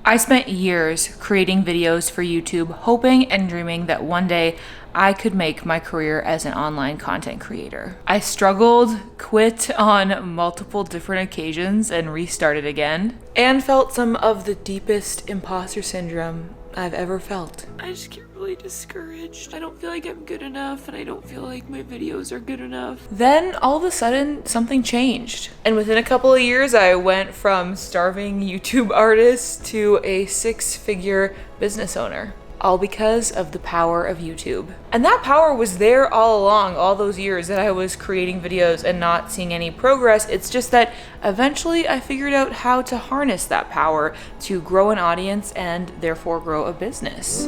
I spent years creating videos for YouTube, hoping and dreaming that one day I could make my career as an online content creator. I struggled, quit on multiple different occasions, and restarted again, and felt some of the deepest imposter syndrome I've ever felt. I just get really discouraged. I don't feel like I'm good enough, and I don't feel like my videos are good enough. Then all of a sudden, something changed. And within a couple of years, I went from starving YouTube artist to a six-figure business owner. All because of the power of YouTube. And that power was there all along, all those years that I was creating videos and not seeing any progress. It's just that eventually I figured out how to harness that power to grow an audience and therefore grow a business.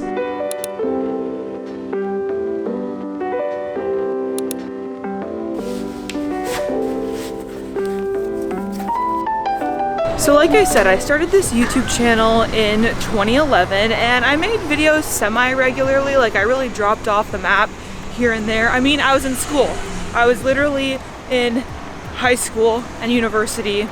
So like I said, I started this YouTube channel in 2011 and I made videos semi-regularly. Like I really dropped off the map here and there. I mean, I was in school. I was literally in high school and university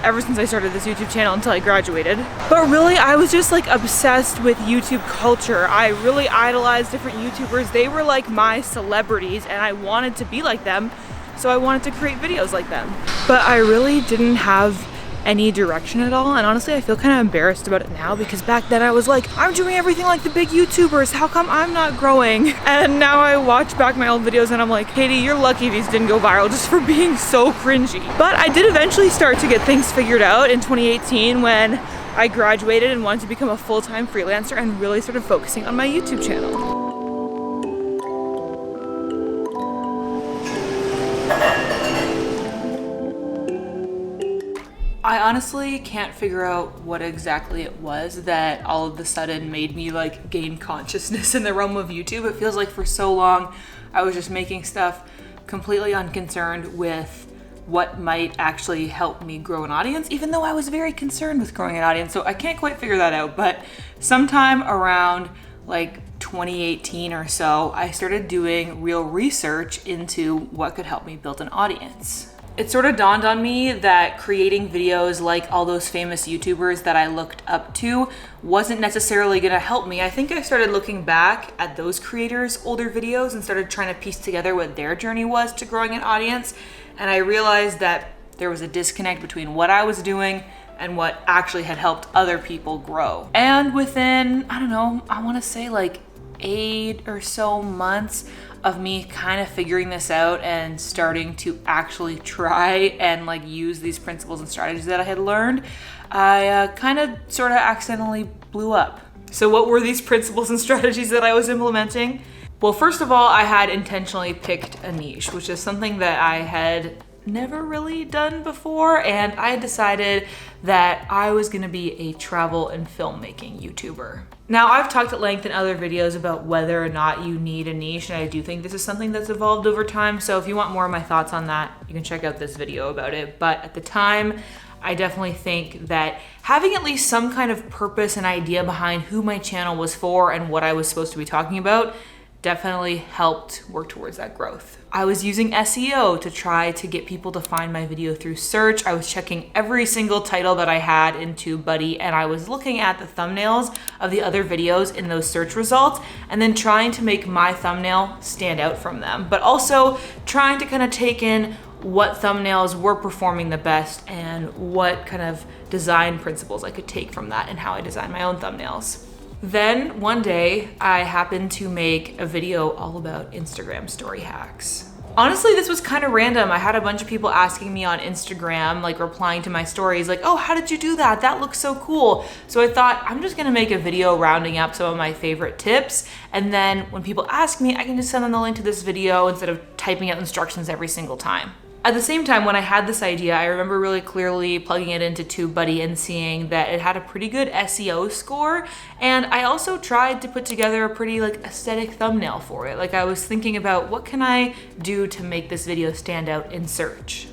ever since I started this YouTube channel until I graduated. But really, I was just like obsessed with YouTube culture. I really idolized different YouTubers. They were like my celebrities and I wanted to be like them. So I wanted to create videos like them. But I really didn't have any direction at all, and honestly I feel kind of embarrassed about it now because back then I was like, I'm doing everything like the big YouTubers, how come I'm not growing? And now I watch back my old videos and I'm like, Katie, you're lucky these didn't go viral just for being so cringy. But I did eventually start to get things figured out in 2018 when I graduated and wanted to become a full-time freelancer and really started focusing on my YouTube channel. I honestly can't figure out what exactly it was that all of a sudden made me like gain consciousness in the realm of YouTube. It feels like for so long I was just making stuff completely unconcerned with what might actually help me grow an audience, even though I was very concerned with growing an audience. So I can't quite figure that out, but sometime around like 2018 or so, I started doing real research into what could help me build an audience. It sort of dawned on me that creating videos like all those famous YouTubers that I looked up to wasn't necessarily gonna help me. I think I started looking back at those creators' older videos and started trying to piece together what their journey was to growing an audience. And I realized that there was a disconnect between what I was doing and what actually had helped other people grow. And within, I don't know, I wanna say like 8 or so months of me kind of figuring this out and starting to actually try and like use these principles and strategies that I had learned, I kind of sort of accidentally blew up. So what were these principles and strategies that I was implementing? Well, first of all, I had intentionally picked a niche, which is something that I had never really done before, and I decided that I was gonna be a travel and filmmaking YouTuber. Now, I've talked at length in other videos about whether or not you need a niche, and I do think this is something that's evolved over time, so if you want more of my thoughts on that, you can check out this video about it. But at the time, I definitely think that having at least some kind of purpose and idea behind who my channel was for and what I was supposed to be talking about definitely helped work towards that growth. I was using SEO to try to get people to find my video through search. I was checking every single title that I had in TubeBuddy, and I was looking at the thumbnails of the other videos in those search results and then trying to make my thumbnail stand out from them, but also trying to kind of take in what thumbnails were performing the best and what kind of design principles I could take from that and how I design my own thumbnails. Then one day I happened to make a video all about Instagram story hacks. Honestly, this was kind of random. I had a bunch of people asking me on Instagram, like replying to my stories, like, oh, how did you do that? That looks so cool. So I thought I'm just gonna make a video rounding up some of my favorite tips. And then when people ask me, I can just send them the link to this video instead of typing out instructions every single time. At the same time, when I had this idea, I remember really clearly plugging it into TubeBuddy and seeing that it had a pretty good SEO score. And I also tried to put together a pretty like aesthetic thumbnail for it. Like I was thinking about what can I do to make this video stand out in search.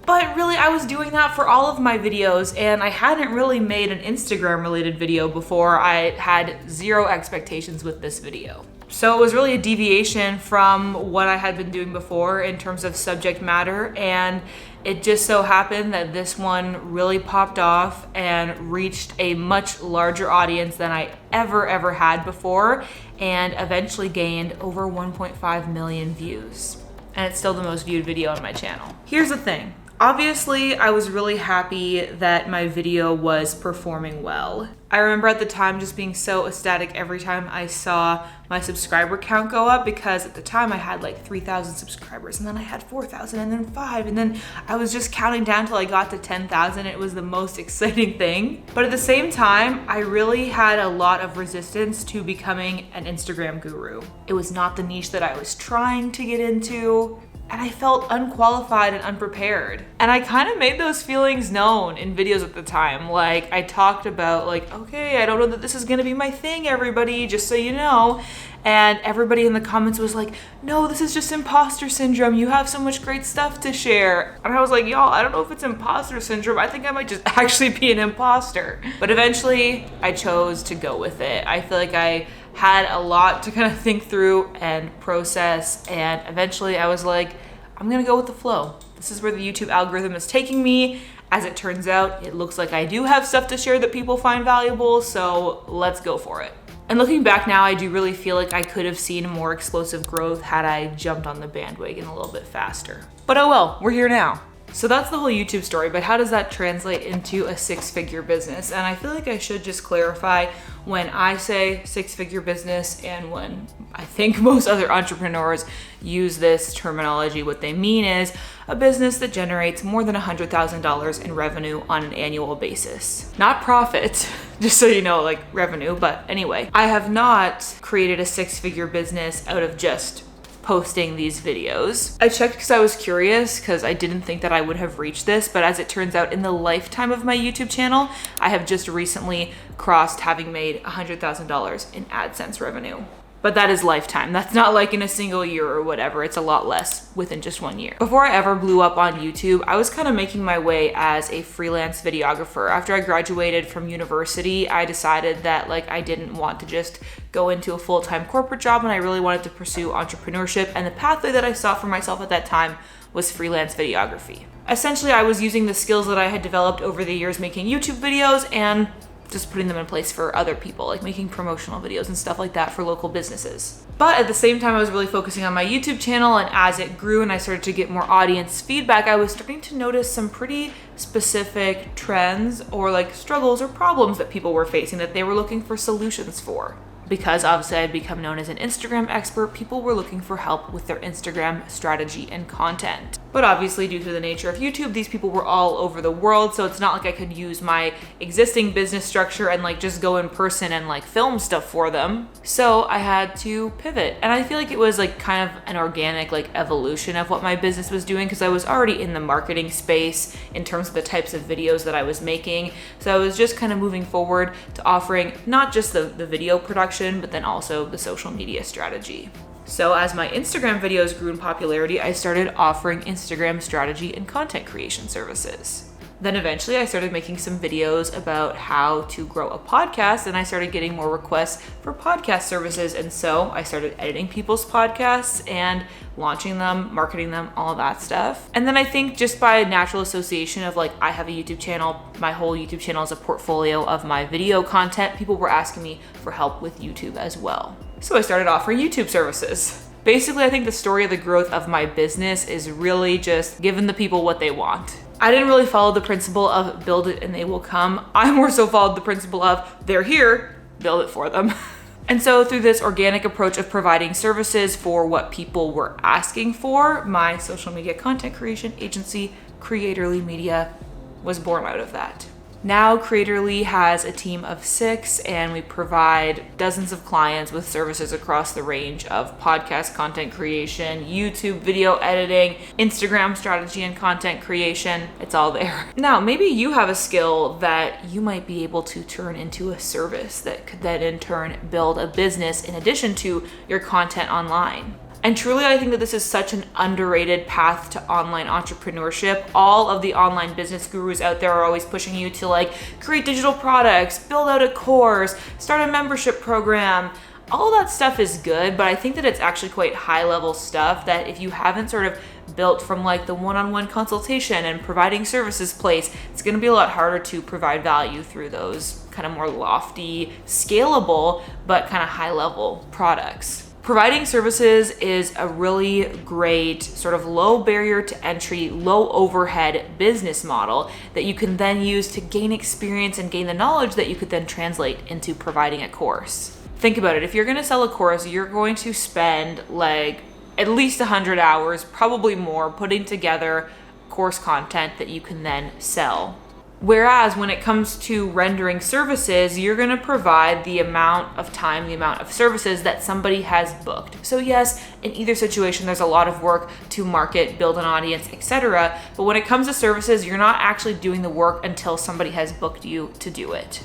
But really, I was doing that for all of my videos, and I hadn't really made an Instagram related video before. I had zero expectations with this video. So it was really a deviation from what I had been doing before in terms of subject matter, and It just so happened that this one really popped off and reached a much larger audience than I ever had before, and eventually gained over 1.5 million views. And it's still the most viewed video on my channel. Here's the thing. Obviously, I was really happy that my video was performing well. I remember at the time just being so ecstatic every time I saw my subscriber count go up, because at the time I had like 3,000 subscribers, and then I had 4,000, and then 5, and then I was just counting down till I got to 10,000. It was the most exciting thing. But at the same time, I really had a lot of resistance to becoming an Instagram guru. It was not the niche that I was trying to get into, and I felt unqualified and unprepared. And I kind of made those feelings known in videos at the time. Like, I talked about like, okay, I don't know that this is gonna be my thing, everybody, just so you know. And everybody in the comments was like, no, this is just imposter syndrome. You have so much great stuff to share. And I was like, y'all, I don't know if it's imposter syndrome. I think I might just actually be an imposter. But eventually I chose to go with it. I feel like I had a lot to kind of think through and process, and eventually I was like, I'm gonna go with the flow. This is where the YouTube algorithm is taking me. As it turns out, it looks like I do have stuff to share that people find valuable, so let's go for it. And looking back now, I do really feel like I could have seen more explosive growth had I jumped on the bandwagon a little bit faster. But oh well, we're here now. So that's the whole YouTube story, but how does that translate into a six-figure business? And I feel like I should just clarify, when I say six-figure business and when I think most other entrepreneurs use this terminology, what they mean is a business that generates more than $100,000 in revenue on an annual basis. Not profit, just so you know, like revenue, but anyway. I have not created a six-figure business out of just posting these videos. I checked because I was curious, because I didn't think that I would have reached this, but as it turns out, in the lifetime of my YouTube channel, I have just recently crossed having made $100,000 in AdSense revenue. But that is lifetime. That's not like in a single year or whatever. It's a lot less within just 1 year. Before I ever blew up on YouTube, I was kind of making my way as a freelance videographer. After I graduated from university, I decided that like I didn't want to just go into a full-time corporate job, and I really wanted to pursue entrepreneurship. And the pathway that I saw for myself at that time was freelance videography. Essentially, I was using the skills that I had developed over the years making YouTube videos and just putting them in place for other people, like making promotional videos and stuff like that for local businesses. But at the same time, I was really focusing on my YouTube channel, and as it grew and I started to get more audience feedback, I was starting to notice some pretty specific trends or like struggles or problems that people were facing that they were looking for solutions for. Because obviously I'd become known as an Instagram expert, people were looking for help with their Instagram strategy and content. But obviously, due to the nature of YouTube, these people were all over the world, so it's not like I could use my existing business structure and like just go in person and like film stuff for them. So I had to pivot. And I feel like it was like kind of an organic like evolution of what my business was doing, because I was already in the marketing space in terms of the types of videos that I was making. So I was just kind of moving forward to offering not just the video production, but then also the social media strategy. So as my Instagram videos grew in popularity, I started offering Instagram strategy and content creation services. Then eventually I started making some videos about how to grow a podcast, and I started getting more requests for podcast services. And so I started editing people's podcasts and launching them, marketing them, all that stuff. And then I think just by natural association of like, I have a YouTube channel, my whole YouTube channel is a portfolio of my video content, people were asking me for help with YouTube as well. So I started offering YouTube services. Basically, I think the story of the growth of my business is really just giving the people what they want. I didn't really follow the principle of build it and they will come. I more so followed the principle of they're here, build it for them. And so through this organic approach of providing services for what people were asking for, my social media content creation agency, Creatorly Media, was born out of that. Now Creatorly has a team of 6, and we provide dozens of clients with services across the range of podcast content creation, YouTube video editing, Instagram strategy and content creation. It's all there. Now, maybe you have a skill that you might be able to turn into a service that could then in turn build a business in addition to your content online. And truly, I think that this is such an underrated path to online entrepreneurship. All of the online business gurus out there are always pushing you to like create digital products, build out a course, start a membership program. All that stuff is good, but I think that it's actually quite high level stuff that if you haven't sort of built from like the one-on-one consultation and providing services place, it's going to be a lot harder to provide value through those kind of more lofty, scalable, but kind of high-level products. Providing services is a really great sort of low barrier to entry, low overhead business model that you can then use to gain experience and gain the knowledge that you could then translate into providing a course. Think about it. If you're going to sell a course, you're going to spend like at least 100 hours, probably more, putting together course content that you can then sell. Whereas when it comes to rendering services, you're going to provide the amount of time, the amount of services that somebody has booked. So yes, in either situation, there's a lot of work to market, build an audience, etc. But when it comes to services, you're not actually doing the work until somebody has booked you to do it.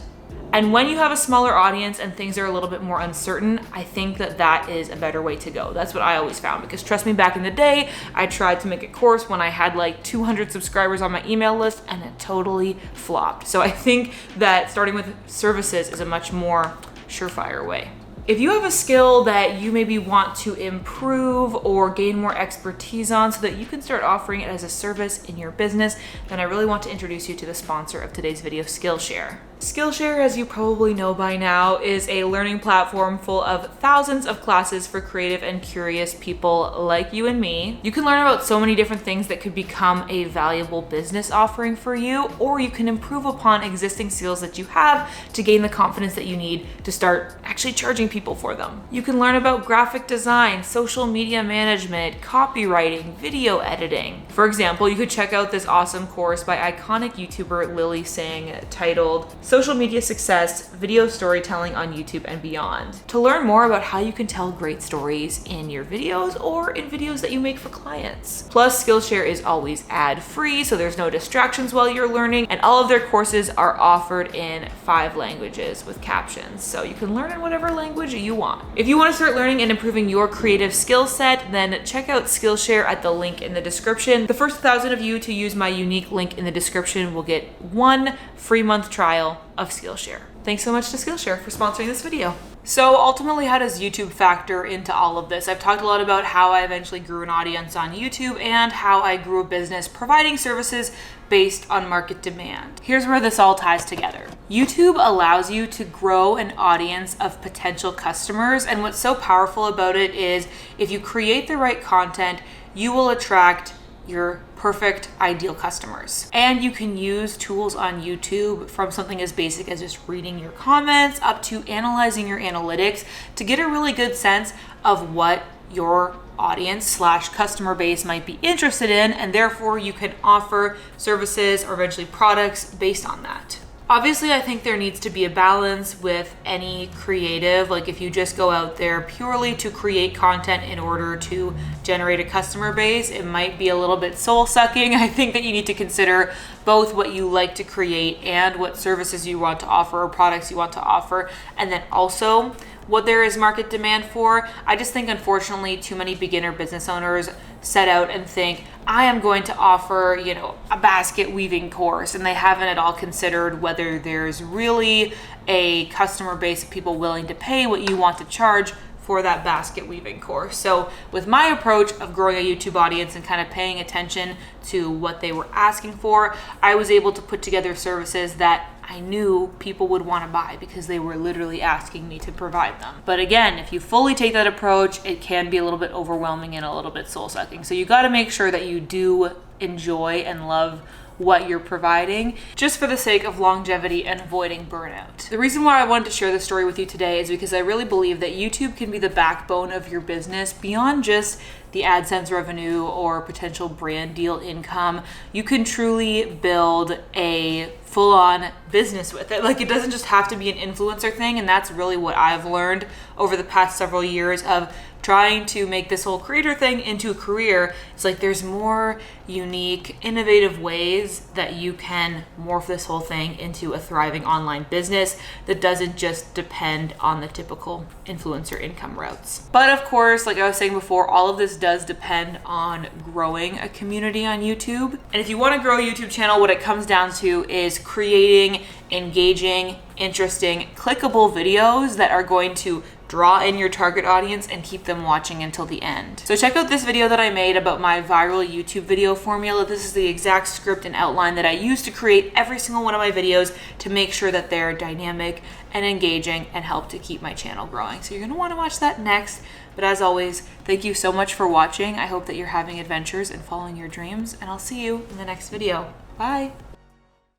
And when you have a smaller audience and things are a little bit more uncertain, I think that that is a better way to go. That's what I always found, because trust me, back in the day, I tried to make a course when I had like 200 subscribers on my email list and it totally flopped. So I think that starting with services is a much more surefire way. If you have a skill that you maybe want to improve or gain more expertise on so that you can start offering it as a service in your business, then I really want to introduce you to the sponsor of today's video, Skillshare. Skillshare, as you probably know by now, is a learning platform full of thousands of classes for creative and curious people like you and me. You can learn about so many different things that could become a valuable business offering for you, or you can improve upon existing skills that you have to gain the confidence that you need to start actually charging people for them. You can learn about graphic design, social media management, copywriting, video editing. For example, you could check out this awesome course by iconic YouTuber Lily Singh titled Social Media Success, Video Storytelling on YouTube and Beyond, to learn more about how you can tell great stories in your videos or in videos that you make for clients. Plus, Skillshare is always ad-free, so there's no distractions while you're learning, and all of their courses are offered in 5 languages with captions, so you can learn in whatever language you want. If you want to start learning and improving your creative skill set, then check out Skillshare at the link in the description. The first 1,000 of you to use my unique link in the description will get 1 free month trial of Skillshare. Thanks so much to Skillshare for sponsoring this video. So ultimately, how does YouTube factor into all of this? I've talked a lot about how I eventually grew an audience on YouTube and how I grew a business providing services based on market demand. Here's where this all ties together. YouTube allows you to grow an audience of potential customers, and what's so powerful about it is if you create the right content, you will attract your perfect ideal customers. And you can use tools on YouTube, from something as basic as just reading your comments up to analyzing your analytics, to get a really good sense of what your audience / customer base might be interested in, and therefore you can offer services or eventually products based on that. Obviously, I think there needs to be a balance with any creative. Like if you just go out there purely to create content in order to generate a customer base, it might be a little bit soul-sucking. I think that you need to consider both what you like to create and what services you want to offer or products you want to offer, and then also what there is market demand for. I just think, unfortunately, too many beginner business owners set out and think, I am going to offer, a basket weaving course, and they haven't at all considered whether there's really a customer base of people willing to pay what you want to charge for that basket weaving course. So with my approach of growing a YouTube audience and kind of paying attention to what they were asking for, I was able to put together services that I knew people would want to buy because they were literally asking me to provide them. But again, if you fully take that approach, it can be a little bit overwhelming and a little bit soul-sucking. So you got to make sure that you do enjoy and love what you're providing, just for the sake of longevity and avoiding burnout. The reason why I wanted to share this story with you today is because I really believe that YouTube can be the backbone of your business beyond just the AdSense revenue or potential brand deal income. You can truly build a full-on business with it. Like, it doesn't just have to be an influencer thing, and that's really what I've learned over the past several years of trying to make this whole creator thing into a career. It's like there's more unique, innovative ways that you can morph this whole thing into a thriving online business that doesn't just depend on the typical influencer income routes. But of course, like I was saying before, all of this does depend on growing a community on YouTube. And if you want to grow a YouTube channel, what it comes down to is creating engaging, interesting, clickable videos that are going to draw in your target audience and keep them watching until the end. So check out this video that I made about my viral YouTube video formula. This is the exact script and outline that I use to create every single one of my videos to make sure that they're dynamic and engaging and help to keep my channel growing. So you're gonna wanna watch that next. But as always, thank you so much for watching. I hope that you're having adventures and following your dreams, and I'll see you in the next video. Bye.